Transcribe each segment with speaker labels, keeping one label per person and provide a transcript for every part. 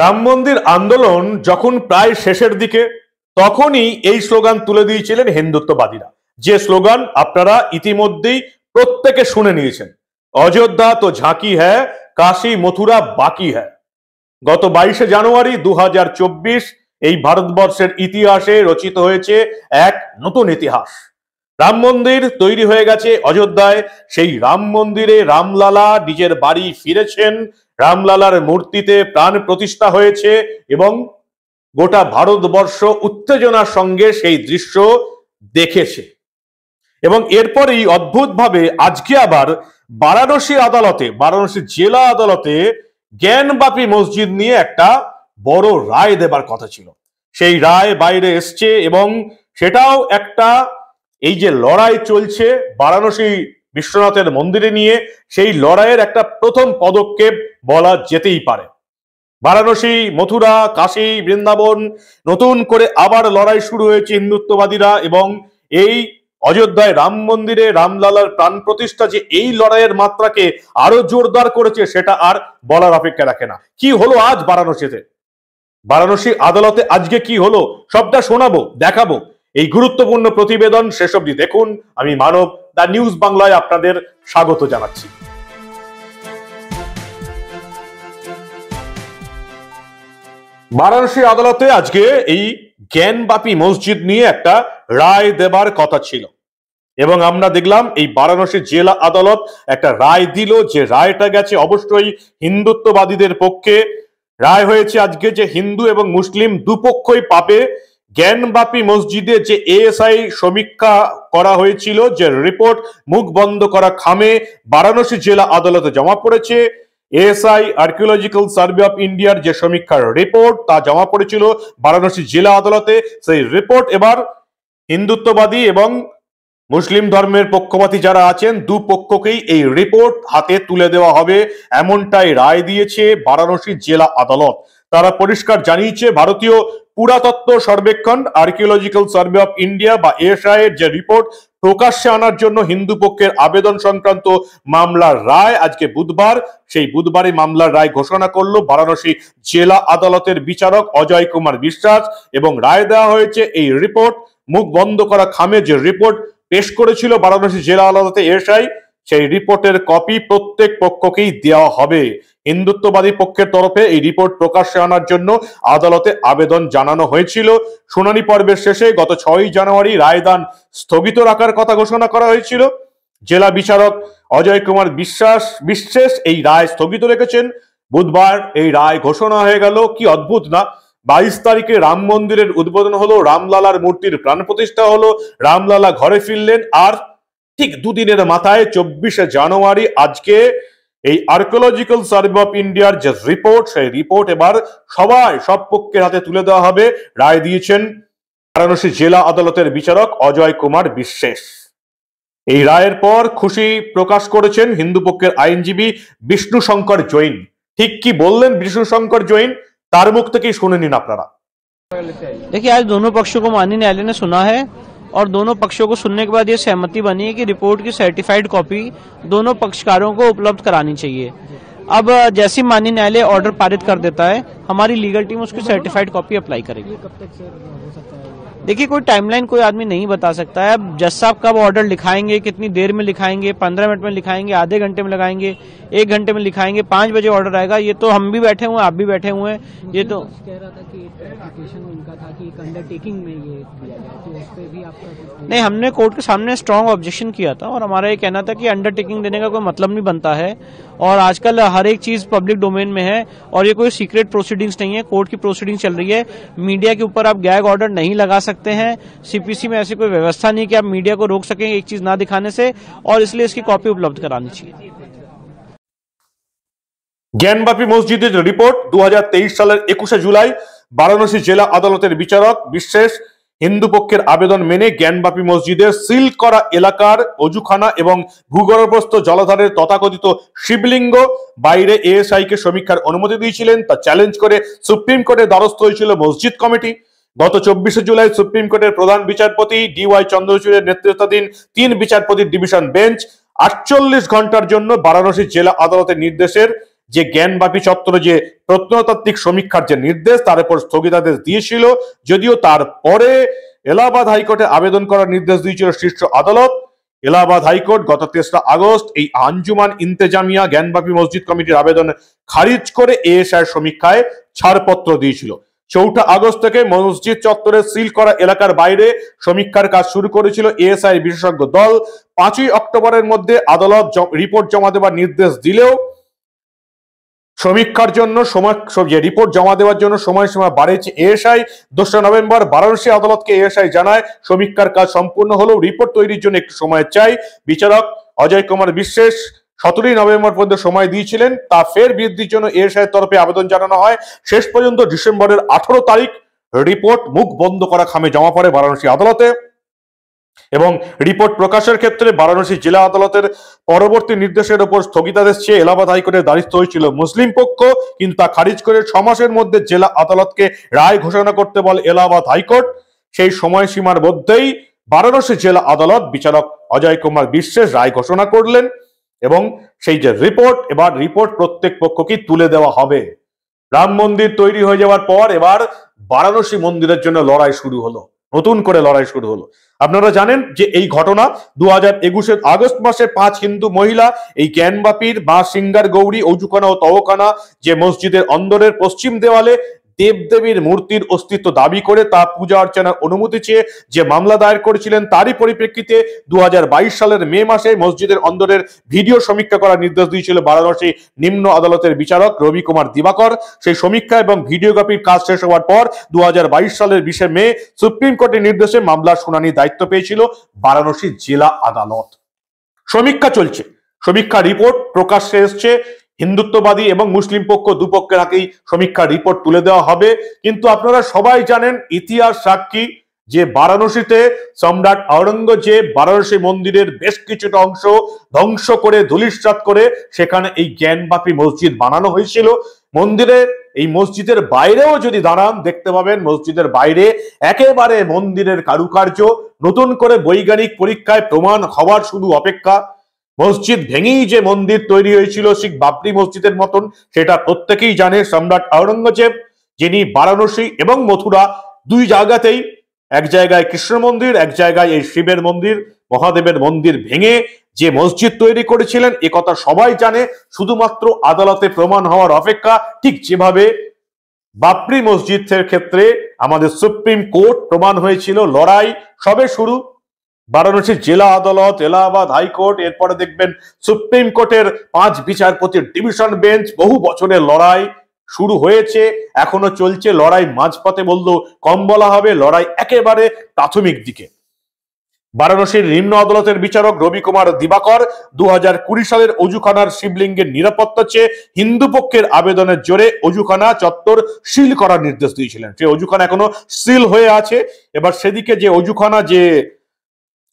Speaker 1: রাম মন্দির আন্দোলন যখন প্রায় শেষের দিকে তখনই এই স্লোগান তুলে দিয়েছিলেন হিন্দুত্ববাদীরা, যে স্লোগান আপনারা ইতিমধ্যেই প্রত্যেকে শুনে নিয়েছেন, অযোধ্যা তো ঝাঁকি হ্যায়, কাশী মথুরা বাকি হ্যায়। গত 22শে জানুয়ারি 2024 এই ভারতবর্ষের ইতিহাসে রচিত হয়েছে এক নতুন ইতিহাস। রাম মন্দির তৈরি হয়ে গেছে অযোধ্যায়। সেই রাম মন্দিরে রামলালা নিজের বাড়ি ফিরেছেন, রামলালার মূর্তিতে প্রাণ প্রতিষ্ঠা হয়েছে এবং গোটা ভারতবর্ষ উত্তেজনার সঙ্গে সেই দৃশ্য দেখেছে। এবং এরপরেই অদ্ভুতভাবে আজকে আবার বারাণসী জেলা আদালতে জ্ঞানবাপী মসজিদ নিয়ে একটা বড় রায় দেবার কথা ছিল। সেই রায় বাইরে এসছে এবং সেটাও একটা, এই যে লড়াই চলছে বারাণসী বিশ্বনাথের মন্দিরে নিয়ে, সেই লড়াইয়ের একটা প্রথম পদক্ষেপ বলা যেতেই পারে। বারাণসী, মথুরা, কাশী, বৃন্দাবন নতুন করে আবার লড়াই শুরু হয়েছে হিন্দুত্ববাদীরা, এবং এই অযোধ্যায় রাম মন্দিরে রামলালার প্রাণ প্রতিষ্ঠা যে এই লড়াইয়ের মাত্রাকে আরো জোরদার করেছে সেটা আর বলার অপেক্ষা রাখে না। কি হলো আজ বারাণসী আদালতে আজকে কি হলো সবটা শোনাবো, দেখাবো। এই গুরুত্বপূর্ণ প্রতিবেদন শেষ অবধি দেখুন। আমি মানব, দা নিউজ বাংলায় আপনাদের স্বাগত জানাচ্ছি। বারাণসী আদালতে আজকে এই জ্ঞানবাপী মসজিদ নিয়ে একটা রায় দেবার কথা ছিল এবং আমরা দেখলাম এই বারাণসী জেলা আদালত একটা রায় দিল, যে রায়টা গেছে অবশ্যই হিন্দুত্ববাদীদের পক্ষে। রায় হয়েছে আজকে যে হিন্দু এবং মুসলিম দুপক্ষই পাবে। জ্ঞানবাপী মসজিদে যে এএসআই সমীক্ষা করা হয়েছিল, যে রিপোর্ট মুখ বন্ধ করা খামে বারাণসী জেলা আদালতে জমা পড়েছে। এএসআই আর্কিওলজিক্যাল সার্ভে অফ ইন্ডিয়ার যে সমীক্ষার রিপোর্ট তা জমা পড়েছিল বারাণসী জেলা আদালতে। সেই রিপোর্ট এবার হিন্দুত্ববাদী এবং মুসলিম ধর্মের পক্ষপাতী যারা আছেন দুপক্ষকেই এই রিপোর্ট হাতে তুলে দেওয়া হবে, এমনটাই রায় দিয়েছে বারাণসী জেলা আদালত। তারা পরিষ্কার জানিয়েছে ভারতীয় পুরাতত্ত্ব সর্বেক্ষণ আর্কিওলজিক্যাল সার্ভে অফ ইন্ডিয়া বা এএসআই এর যে রিপোর্ট প্রকাশ্যে আনার জন্য হিন্দু পক্ষের আবেদন সংক্রান্ত মামলার রায় আজকে বুধবার, সেই বুধবারই মামলার রায় ঘোষণা করলো বারাণসী জেলা আদালতের বিচারক অজয় কুমার বিশ্বাস। এবং রায় দেওয়া হয়েছে এই রিপোর্ট মুখ বন্ধ করা খামে যে রিপোর্ট পেশ করেছিল বারাণসী জেলা আদালতে এএসআই, সেই রিপোর্টের কপি প্রত্যেক পক্ষকেই দেওয়া হবে। হিন্দুত্ববাদী পক্ষের তরফে এই রিপোর্ট প্রকাশ্যে আনার জন্য আদালতে আবেদন জানানো হয়েছিল। শুনানি পর্বের শেষে গত 6ই জানুয়ারি রায়দান স্থগিত রাখার কথা ঘোষণা করা হয়েছিল। জেলা বিচারক অজয় কুমার বিশ্বাস এই রায় স্থগিত রেখেছেন। বুধবার এই রায় ঘোষণা হয়ে গেল। কি অদ্ভুত না! 22 তারিখে রাম মন্দিরের উদ্বোধন হলো, রামলালার মূর্তির প্রাণ প্রতিষ্ঠা হলো, রামলালা ঘরে ফিরলেন, আর ঠিক দুদিনের মাথায় 24শে জানুয়ারি আজকে এই আর্কিওলজিক্যাল সার্ভে অফ ইন্ডিয়ার যে রিপোর্ট, সেই রিপোর্ট এবার সব পক্ষের হাতে তুলে দেওয়া হবে। রায় দিয়েছেন বারাণসী জেলা আদালতের বিচারক অজয় কুমার বিশ্বাস। এই রায়ের পর খুশি প্রকাশ করেছেন হিন্দু পক্ষের আইনজীবী বিষ্ণু শঙ্কর জৈন। ঠিক কি বললেন বিষ্ণু শঙ্কর জৈন, তার মুখ থেকেই শুনে নিন আপনারা।
Speaker 2: देखिए, आज दोनों पक्षों को माननीय न्यायालय ने सुना है और दोनों पक्षों को सुनने के बाद ये सहमति बनी है कि रिपोर्ट की सर्टिफाइड कॉपी दोनों पक्षकारों को उपलब्ध करानी चाहिए। अब जैसे माननीय न्यायालय ऑर्डर पारित कर देता है, हमारी लीगल टीम उसकी सर्टिफाइड कॉपी अप्लाई करेगी। देखिए, कोई टाइमलाइन कोई आदमी नहीं बता सकता है। अब जज साहब कब ऑर्डर लिखाएंगे, कितनी देर में लिखाएंगे, 15 मिनट में लिखाएंगे, आधे घंटे में लगाएंगे, 1 घंटे में लिखाएंगे, 5 बजे ऑर्डर आएगा, ये तो हम भी बैठे हुए हैं, आप भी बैठे हुए हैं। ये तो
Speaker 3: कह रहा था कि एप्लीकेशन उनका था कि एक अंडरटेकिंग में ये दिया जाए, तो उस पे भी आपका
Speaker 2: नहीं, हमने कोर्ट के सामने स्ट्रांग ऑब्जेक्शन किया था और हमारा ये कहना था कि अंडरटेकिंग देने का कोई मतलब नहीं बनता है और आजकल हर एक चीज पब्लिक डोमेन में है और ये कोई सीक्रेट प्रोसीडिंग्स नहीं है, कोर्ट की प्रोसीडिंग चल रही है। मीडिया के ऊपर आप गैग ऑर्डर नहीं लगा सकते हैं। सीपीसी में ऐसी कोई व्यवस्था नहीं कि आप मीडिया को रोक सकें एक चीज ना दिखाने से, और इसलिए इसकी कॉपी उपलब्ध करानी चाहिए।
Speaker 1: জ্ঞানবাপী মসজিদের রিপোর্ট 2023 সালের 21শে জুলাই বারাণসী জেলা আদালতের বিচারক বিশ্বাস হিন্দু পক্ষের আবেদন মেনে জ্ঞানবাপী মসজিদের সিল করা এলাকার অজুখানা এবং ভূগর্ভস্থ জলাধারের তথাকথিত শিবলিঙ্গ বাইরে এএসআই কে সমীক্ষার অনুমতি দিয়েছিলেন। তা চ্যালেঞ্জ করে সুপ্রিম কোর্টের দ্বারস্থ হয়েছিল মসজিদ কমিটি। গত 24শে জুলাই সুপ্রিম কোর্টের প্রধান বিচারপতি ডিওয়াই চন্দ্রচূড়ের নেতৃত্বাধীন 3 বিচারপতির ডিভিশন বেঞ্চ 48 ঘন্টার জন্য বারাণসী জেলা আদালতের নির্দেশের যে জ্ঞানবাপী চত্বরে যে প্রত্নতাত্ত্বিক সমীক্ষার যে নির্দেশ তার উপর স্থগিতাদেশ দিয়েছিল, যদিও তারপরে এলাহাবাদ হাইকোর্টে আবেদন করার নির্দেশ দিয়েছিল শীর্ষ আদালত। এলাহাবাদ হাইকোর্ট গত 3রা আগস্ট এই আঞ্জুমান ইন্তেজামিয়া জ্ঞানবাপী মসজিদ কমিটির আবেদন খারিজ করে এএসআই সমীক্ষায় ছাড়পত্র দিয়েছিল। 4 আগস্ট থেকে মসজিদ চত্বরে সিল করা এলাকার বাইরে সমীক্ষার কাজ শুরু করেছিল এএসআই বিশেষজ্ঞ দল। 5ই অক্টোবরের মধ্যে আদালত রিপোর্ট জমা দেওয়ার নির্দেশ দিলেও সমীক্ষার জন্য রিপোর্ট জমা দেওয়ার জন্য সময়সীমা বাড়িয়েছে এএসআই। 2রা নভেম্বর বারাণসী আদালতকে এএসআই জানায় সমীক্ষার কাজ সম্পূর্ণ হলেও রিপোর্ট তৈরির জন্য একটু সময় চাই। বিচারক অজয় কুমার বিশ্বাস 17ই নভেম্বর পর্যন্ত সময় দিয়েছিলেন, তা ফের বৃদ্ধির জন্য এএসআই এর তরফে আবেদন জানানো হয়। শেষ পর্যন্ত ডিসেম্বরের 18 তারিখ রিপোর্ট মুখ বন্ধ করা খামে জমা পড়ে বারাণসী আদালতে এবং রিপোর্ট প্রকাশের ক্ষেত্রে বারাণসী জেলা আদালতের পরবর্তী নির্দেশের উপর স্থগিতাদেশ চেয়ে এলাহাবাদ হাইকোর্টের দ্বারস্থ হয়েছিল মুসলিম পক্ষ, কিন্তু তা খারিজ করে 6 মাসের মধ্যে জেলা আদালতকে রায় ঘোষণা করতে বলে এলাহাবাদ হাইকোর্ট। সেই সময়সীমার মধ্যেই বারাণসী জেলা আদালত বিচারক অজয় কুমার বিশ্বাস রায় ঘোষণা করলেন এবং সেই যে রিপোর্ট, এবার রিপোর্ট প্রত্যেক পক্ষকে তুলে দেওয়া হবে। রাম মন্দির তৈরি হয়ে যাওয়ার পর এবার বারাণসী মন্দিরের জন্য লড়াই শুরু হলো, নতুন করে লড়াই শুরু হলো। আপনারা জানেন যে এই ঘটনা 2021 আগস্ট মাসে 5 হিন্দু মহিলা এই জ্ঞানবাপীর মা সিঙ্গার গৌরী অজুখানা ও তওখানা যে মসজিদের অন্দরের পশ্চিম দেওয়ালে দেবদেবীর মূর্তির অস্তিত্ব দাবি করে তা পূজা অর্চনার অনুমতি চেয়ে যে মামলা দায়ের করেছিলেন, তারই পরিপ্রেক্ষিতে 2022 সালের মে মাসে মসজিদের অন্দরের ভিডিও সমীক্ষা করার নির্দেশ দিয়েছিল বারাণসী নিম্ন আদালতের বিচারক রবি কুমার দিবাকর। সেই সমীক্ষা এবং ভিডিওগ্রাফির কাজ শেষ হওয়ার পর 2022 সালের 20 মে সুপ্রিম কোর্টের নির্দেশে মামলার শুনানির দায়িত্ব পেয়েছিল বারাণসী জেলা আদালত। সমীক্ষা চলছে, সমীক্ষা রিপোর্ট প্রকাশ্যে এসছে। হিন্দুত্ববাদী এবং মুসলিম পক্ষ দুপক্ষের হাতেই সমীক্ষার রিপোর্ট তুলে দেওয়া হবে। কিন্তু আপনারা সবাই জানেন, ইতিহাস সাক্ষী যে বারাণসীতে সম্রাট আওরঙ্গজেব বারাণসী মন্দিরের বেশ কিছুটা অংশ ধ্বংস করে ধূলিসাৎ করে সেখানে এই জ্ঞানবাপী মসজিদ বানানো হয়েছিল। মন্দিরের এই মসজিদের বাইরেও যদি দাঁড়ান দেখতে পাবেন মসজিদের বাইরে একেবারে মন্দিরের কারুকার্য নতুন করে বৈজ্ঞানিক পরীক্ষায় প্রমাণ হওয়ার শুধু অপেক্ষা। মসজিদ ভেঙেই যে মন্দির তৈরি হয়েছিল ঠিক বাবরি মসজিদের মতন, সেটা প্রত্যেকেই জানে। সম্রাট আওরঙ্গজেব যিনি বারাণসী এবং মথুরা দুই জায়গাতেই, এক জায়গায় কৃষ্ণ মন্দির, এক জায়গায় এই শিবের মন্দির মহাদেবের মন্দির ভেঙে যে মসজিদ তৈরি করেছিলেন এ কথা সবাই জানে, শুধুমাত্র আদালতে প্রমাণ হওয়ার অপেক্ষা। ঠিক যেভাবে বাবরি মসজিদের ক্ষেত্রে আমাদের সুপ্রিম কোর্ট প্রমাণ হয়েছিল, লড়াই সবে শুরু। বারাণসী জেলা আদালত, এলাহাবাদ হাইকোর্ট, এরপরে দেখবেন সুপ্রিম কোর্টের 5 বিচারপতির ডিভিশন বেঞ্চ, বহু বছরের লড়াই শুরু হয়েছে, এখনো চলছে। লড়াই মাঝপথে বললেও কম বলা হবে, লড়াই একেবারে প্রাথমিক দিকে। বারাণসীর নিম্ন আদালতের বিচারক রবি কুমার দিবাকর 2020 সালের অজুখানার শিবলিঙ্গের নিরাপত্তা চেয়ে হিন্দু পক্ষের আবেদনের জোরে অজুখানা চত্বর সিল করার নির্দেশ দিয়েছিলেন। সেই অজুখানা এখনো সিল হয়ে আছে। এবার সেদিকে যে অজুখানা যে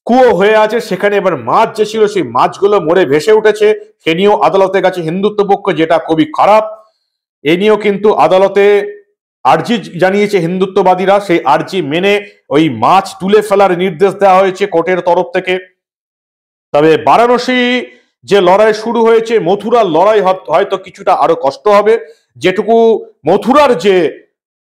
Speaker 1: কুয়ো হয়ে আছে সেখানে এবার মাছ যে ছিল সেই মাছগুলো মরে ভেসে উঠেছে, সে নিয়েও আদালতের কাছে হিন্দুত্ব পক্ষ, যেটা খুবই খারাপ। এ নিয়েও কিন্তু আদালতে আর্জি জানিয়েছে হিন্দুত্ববাদীরা, সেই আর্জি মেনে ওই মাছ তুলে ফেলার নির্দেশ দেওয়া হয়েছে কোর্টের তরফ থেকে। তবে বারাণসী যে লড়াই শুরু হয়েছে, মথুরার লড়াই হয়তো কিছুটা আরো কষ্ট হবে। যেটুকু মথুরার যে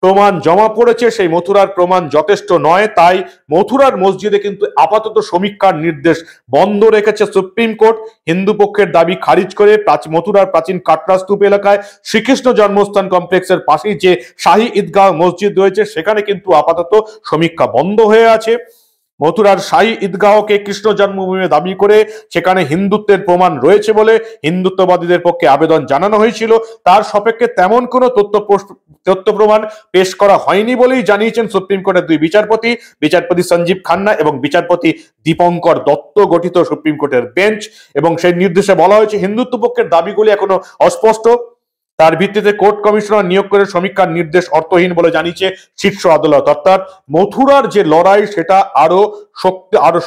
Speaker 1: প্রমাণ জমা পড়েছে সেই মথুরার প্রমাণ যথেষ্ট নয়, তাই মথুরার মসজিদে কিন্তু আপাতত সমীক্ষার নির্দেশ বন্ধ রেখেছে সুপ্রিম কোর্ট। হিন্দু পক্ষের দাবি খারিজ করে মথুরার প্রাচীন কাটরা স্তূপ এলাকায় শ্রীকৃষ্ণ জন্মস্থান কমপ্লেক্সের পাশেই যে শাহী ঈদগাহ মসজিদ রয়েছে সেখানে কিন্তু আপাতত সমীক্ষা বন্ধ হয়ে আছে। মথুরার শাহী ঈদগাহকে কৃষ্ণ জন্মভূমি দাবি করে সেখানে হিন্দুত্বের প্রমাণ রয়েছে বলে হিন্দুত্ববাদীদের পক্ষে আবেদন জানানো হয়েছিল, তার সপক্ষে তেমন কোনো তথ্য প্রমাণ পেশ করা হয়নি বলেই জানিয়েছেন সুপ্রিম কোর্টের 2 বিচারপতি, বিচারপতি সঞ্জীব খান্না এবং বিচারপতি দীপঙ্কর দত্ত গঠিত সুপ্রিম কোর্টের বেঞ্চ। এবং সেই নির্দেশে বলা হয়েছে হিন্দুত্ব পক্ষের দাবিগুলি এখনো অস্পষ্ট, তার ভিত্তিতে কোর্ট কমিশনার নিয়োগ করে সমীক্ষার নির্দেশ অর্থহীন বলে জানিয়েছে শীর্ষ আদালত। অর্থাৎ মথুরার যে লড়াই সেটা আরো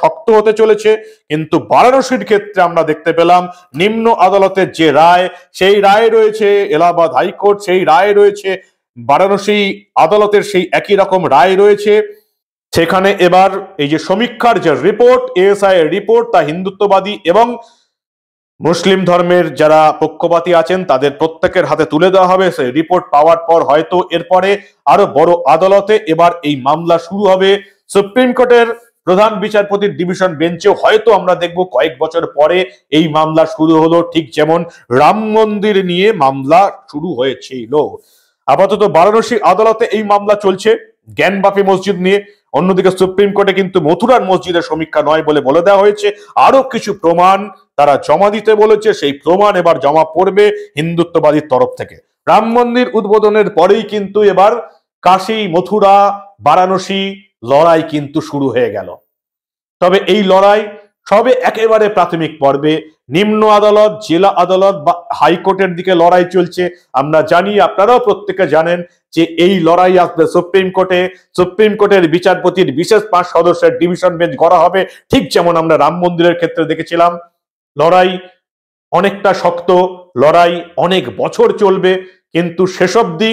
Speaker 1: শক্ত হতে চলেছে। কিন্তু বারাণসীর ক্ষেত্রে আমরা দেখতে পেলাম নিম্ন আদালতের যে রায়, সেই রায় রয়েছে এলাহাবাদ হাইকোর্ট, সেই রায় রয়েছে বারাণসী আদালতের, সেই একই রকম রায় রয়েছে। সেখানে এবার এই যে সমীক্ষার যে রিপোর্ট, এএসআই এর রিপোর্ট, তা হিন্দুত্ববাদী এবং মুসলিম ধর্মের যারা পক্ষপাতী আছেন তাদের প্রত্যেকের হাতে তুলে দেওয়া হবে। সেই রিপোর্ট পাওয়ার পর হয়তো এরপরে আরো বড় আদালতে এবার এই মামলা শুরু হবে। সুপ্রিম কোর্টের প্রধান বিচারপতির ডিভিশন বেঞ্চেও হয়তো আমরা দেখব কয়েক বছর পরে এই মামলা শুরু হলো, ঠিক যেমন রাম মন্দির নিয়ে মামলা শুরু হয়েছিল। আপাতত বারাণসী আদালতে এই মামলা চলছে জ্ঞানবাপী মসজিদ নিয়ে। অন্যদিকে সুপ্রিম কোর্টে কিন্তু মথুরার মসজিদের সমীক্ষা নয় বলে দেওয়া হয়েছে। আরো কিছু প্রমাণ তারা জমা দিতে বলেছে, সেই প্রমাণ এবার জমা পড়বে হিন্দুত্ববাদীর তরফ থেকে। রাম মন্দির উদ্বোধনের পরেই কিন্তু এবার কাশী, মথুরা, বারাণসী লড়াই কিন্তু শুরু হয়ে গেল। তবে এই লড়াই সবে একেবারে প্রাথমিক পর্বে। নিম্ন আদালত, জেলা আদালত বা হাইকোর্টের দিকে লড়াই চলছে। আমরা জানি, আপনারাও প্রত্যেকে জানেন যে এই লড়াই আসবে সুপ্রিম কোর্টে। সুপ্রিম কোর্টের বিচারপতির বিশেষ 5 সদস্যের ডিভিশন বেঞ্চ করা হবে, ঠিক যেমন আমরা রাম মন্দিরের ক্ষেত্রে দেখেছিলাম। লড়াই অনেকটা শক্ত, লড়াই অনেক বছর চলবে, কিন্তু শেষ অবধি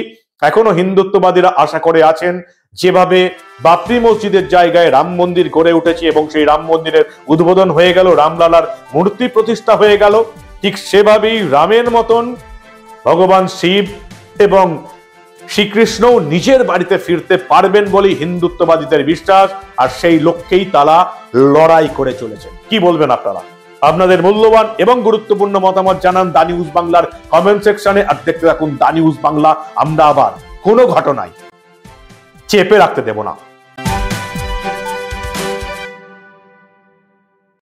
Speaker 1: এখনো হিন্দুত্ববাদীরা আশা করে আছেন যেভাবে বাবরি মসজিদের জায়গায় রাম মন্দির গড়ে উঠেছে এবং সেই রাম মন্দিরের উদ্বোধন হয়ে গেল, রামলালার মূর্তি প্রতিষ্ঠা হয়ে গেল, ঠিক সেভাবেই রামের মতন ভগবান শিব এবং শ্রীকৃষ্ণও নিজের বাড়িতে ফিরতে পারবেন বলেই হিন্দুত্ববাদীদের বিশ্বাস। আর সেই লক্ষ্যেই তারা লড়াই করে চলেছেন। কি বলবেন আপনারা? আপনাদের মূল্যবান এবং গুরুত্বপূর্ণ মতামত জানান দা নিউজ বাংলার কমেন্ট সেকশনে। আর দেখতে থাকুন দা নিউজ বাংলা। আমরা আবার কোনো ঘটনায় চেপে রাখতে দেব না।